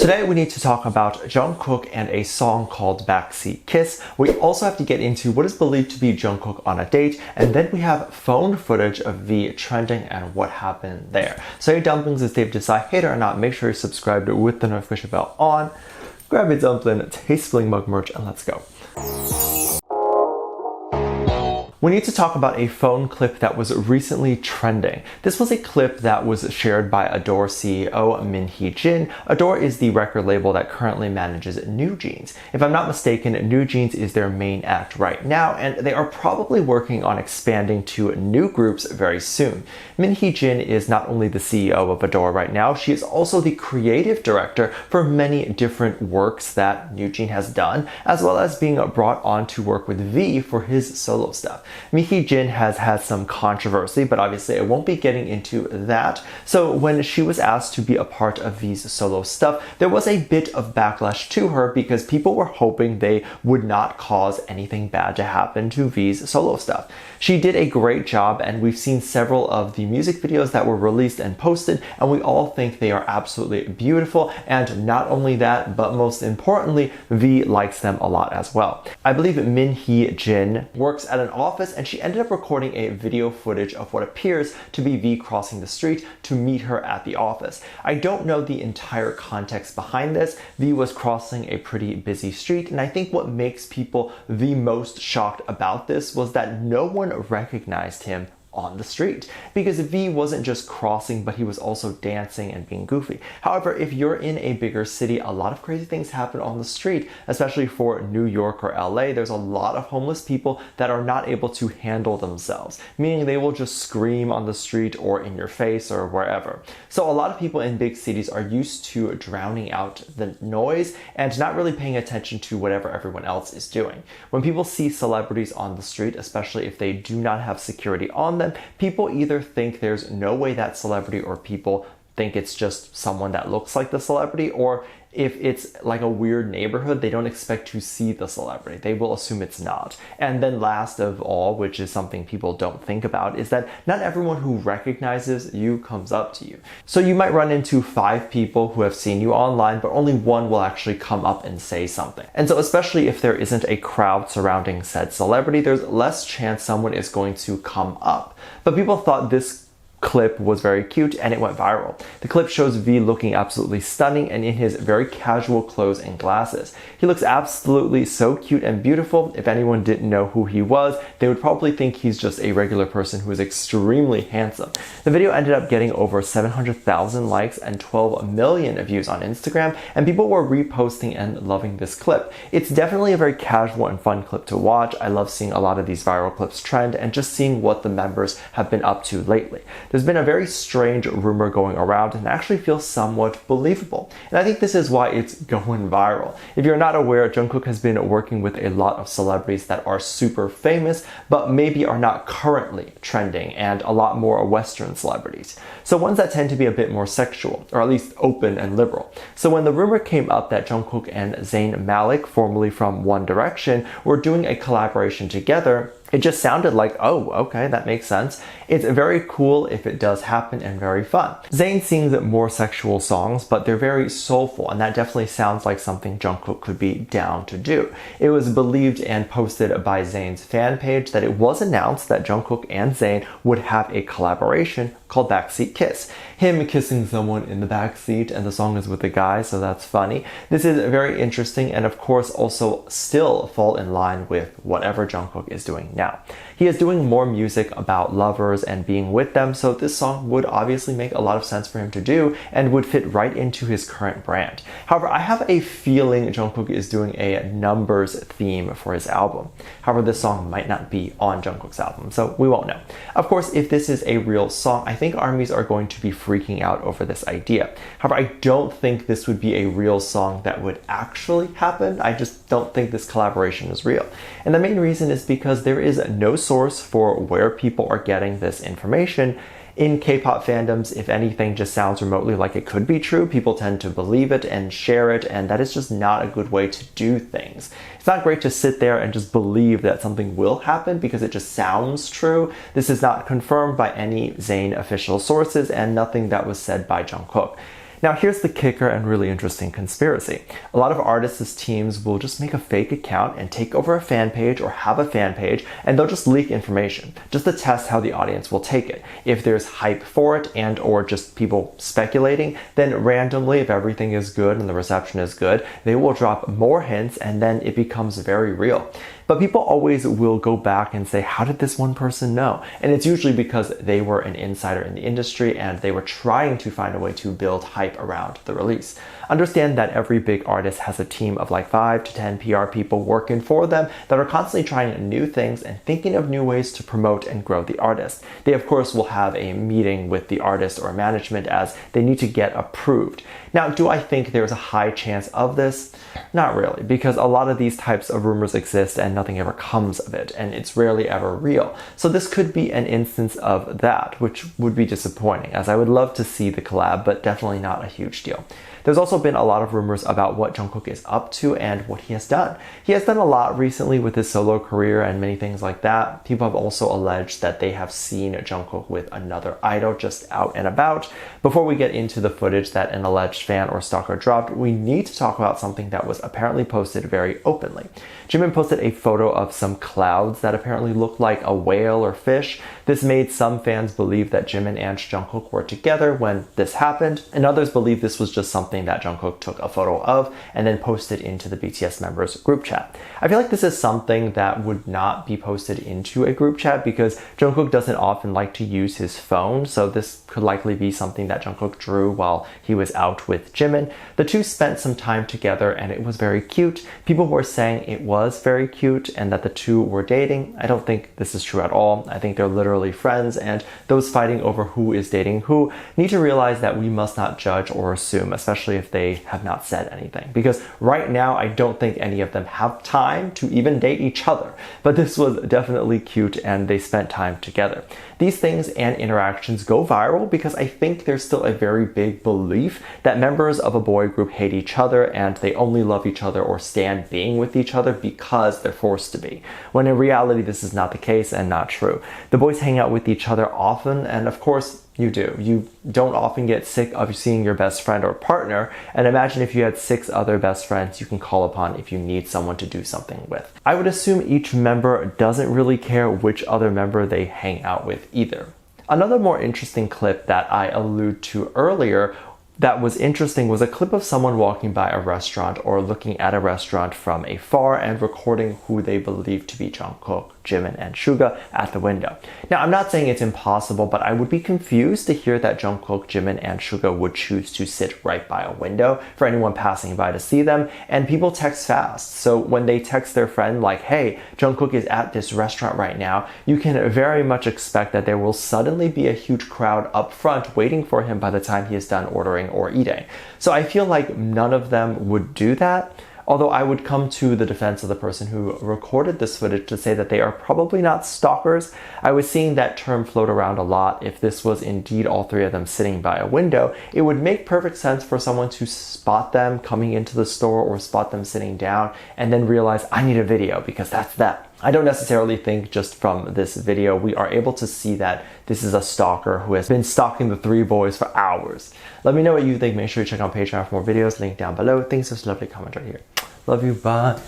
Today we need to talk about Jungkook and a song called Backseat Kiss. We also have to get into what is believed to be Jungkook on a date, and then we have phone footage of V trending and what happened there. So hey dumplings, it's Dave Desai. Hate it or not, make sure you're subscribed with the notification bell on. Grab your dumpling, Tastefully mug merch, and let's go. We need to talk about a phone clip that was recently trending. This was a clip that was shared by Adore CEO Min Hee Jin. Adore is the record label that currently manages New Jeans. If I'm not mistaken, New Jeans is their main act right now, and they are probably working on expanding to new groups very soon. Min Hee Jin is not only the CEO of Adore right now, she is also the creative director for many different works that New Jeans has done, as well as being brought on to work with V for his solo stuff. Min Hee Jin has had some controversy, but obviously I won't be getting into that. So when she was asked to be a part of V's solo stuff, there was a bit of backlash to her because people were hoping they would not cause anything bad to happen to V's solo stuff. She did a great job, and we've seen several of the music videos that were released and posted, and we all think they are absolutely beautiful. And not only that, but most importantly, V likes them a lot as well. I believe Min Hee Jin works at an office, and she ended up recording a video footage of what appears to be V crossing the street to meet her at the office. I don't know the entire context behind this. V was crossing a pretty busy street, and I think what makes people the most shocked about this was that no one recognized him on the street, because V wasn't just crossing, but he was also dancing and being goofy. However, if you're in a bigger city, a lot of crazy things happen on the street, especially for New York or LA. There's a lot of homeless people that are not able to handle themselves, meaning they will just scream on the street or in your face or wherever. So a lot of people in big cities are used to drowning out the noise and not really paying attention to whatever everyone else is doing. When people see celebrities on the street, especially if they do not have security on them, people either think there's no way that celebrity, or people think it's just someone that looks like the celebrity, or if it's like a weird neighborhood, they don't expect to see the celebrity. They will assume it's not. And then last of all, which is something people don't think about, is that not everyone who recognizes you comes up to you. So you might run into 5 people who have seen you online, but only one will actually come up and say something. And so especially if there isn't a crowd surrounding said celebrity, there's less chance someone is going to come up. But people thought this clip was very cute, and it went viral. The clip shows V looking absolutely stunning and in his very casual clothes and glasses. He looks absolutely so cute and beautiful. If anyone didn't know who he was, they would probably think he's just a regular person who is extremely handsome. The video ended up getting over 700,000 likes and 12 million views on Instagram, and people were reposting and loving this clip. It's definitely a very casual and fun clip to watch. I love seeing a lot of these viral clips trend and just seeing what the members have been up to lately. There's been a very strange rumor going around, and actually feels somewhat believable. And I think this is why it's going viral. If you're not aware, Jungkook has been working with a lot of celebrities that are super famous, but maybe are not currently trending, and a lot more Western celebrities. So ones that tend to be a bit more sexual, or at least open and liberal. So when the rumor came up that Jungkook and Zayn Malik, formerly from One Direction, were doing a collaboration together, it just sounded like, oh, okay, that makes sense. It's very cool if it does happen, and very fun. Zayn sings more sexual songs, but they're very soulful, and that definitely sounds like something Jungkook could be down to do. It was believed and posted by Zayn's fan page that it was announced that Jungkook and Zayn would have a collaboration called Backseat Kiss. Him kissing someone in the backseat, and the song is with a guy, so that's funny. This is very interesting, and of course also still fall in line with whatever Jungkook is doing now. He is doing more music about lovers and being with them, so this song would obviously make a lot of sense for him to do and would fit right into his current brand. However, I have a feeling Jungkook is doing a numbers theme for his album. However, this song might not be on Jungkook's album, so we won't know. Of course, if this is a real song, I think ARMYs are going to be freaking out over this idea. However, I don't think this would be a real song that would actually happen. I just don't think this collaboration is real. And the main reason is because there is no source for where people are getting this information. In K-pop fandoms, if anything just sounds remotely like it could be true, people tend to believe it and share it, and that is just not a good way to do things. It's not great to sit there and just believe that something will happen because it just sounds true. This is not confirmed by any Zayn official sources, and nothing that was said by Jungkook. Now here's the kicker and really interesting conspiracy. A lot of artists' teams will just make a fake account and take over a fan page or have a fan page, and they'll just leak information just to test how the audience will take it. If there's hype for it and or just people speculating, then randomly, if everything is good and the reception is good, they will drop more hints and then it becomes very real. But people always will go back and say, how did this one person know? And it's usually because they were an insider in the industry and they were trying to find a way to build hype around the release. Understand that every big artist has a team of like 5 to 10 PR people working for them that are constantly trying new things and thinking of new ways to promote and grow the artist. They of course will have a meeting with the artist or management as they need to get approved. Now, do I think there's a high chance of this? Not really, because a lot of these types of rumors exist and nothing ever comes of it, and it's rarely ever real. So this could be an instance of that, which would be disappointing, as I would love to see the collab, but definitely not a huge deal. There's also been a lot of rumors about what Jungkook is up to and what he has done. He has done a lot recently with his solo career and many things like that. People have also alleged that they have seen Jungkook with another idol just out and about. Before we get into the footage that an alleged fan or stalker dropped, we need to talk about something that was apparently posted very openly. Jimin posted a photo of some clouds that apparently looked like a whale or fish. This made some fans believe that Jimin and Jungkook were together when this happened, and others believe this was just something that Jungkook took a photo of and then posted into the BTS members group chat. I feel like this is something that would not be posted into a group chat because Jungkook doesn't often like to use his phone, so this could likely be something that Jungkook drew while he was out with Jimin. The two spent some time together and it was very cute. People were saying it was very cute and that the two were dating. I don't think this is true at all. I think they're literally friends, and those fighting over who is dating who need to realize that we must not judge or assume, especially if they have not said anything. Because right now, I don't think any of them have time to even date each other. But this was definitely cute and they spent time together. These things and interactions go viral because I think there's still a very big belief that members of a boy group hate each other and they only love each other or stand being with each other because they're forced to be. When in reality, this is not the case and not true. The boys hang out with each other often, and of course, you do. You don't often get sick of seeing your best friend or partner, and imagine if you had 6 other best friends you can call upon if you need someone to do something with. I would assume each member doesn't really care which other member they hang out with either. Another more interesting clip that I alluded to earlier that was interesting was a clip of someone walking by a restaurant or looking at a restaurant from afar and recording who they believe to be Jungkook, Jimin, and Suga at the window. Now, I'm not saying it's impossible, but I would be confused to hear that Jungkook, Jimin, and Suga would choose to sit right by a window for anyone passing by to see them, and people text fast. So when they text their friend like, hey, Jungkook is at this restaurant right now, you can very much expect that there will suddenly be a huge crowd up front waiting for him by the time he is done ordering or eating. So I feel like none of them would do that. Although I would come to the defense of the person who recorded this footage to say that they are probably not stalkers. I was seeing that term float around a lot. If this was indeed all 3 of them sitting by a window, it would make perfect sense for someone to spot them coming into the store or spot them sitting down and then realize, I need a video because that's that. I don't necessarily think just from this video we are able to see that this is a stalker who has been stalking the 3 boys for hours. Let me know what you think. Make sure you check out Patreon for more videos. Link down below. Thanks for this lovely comment right here. Love you. Bye.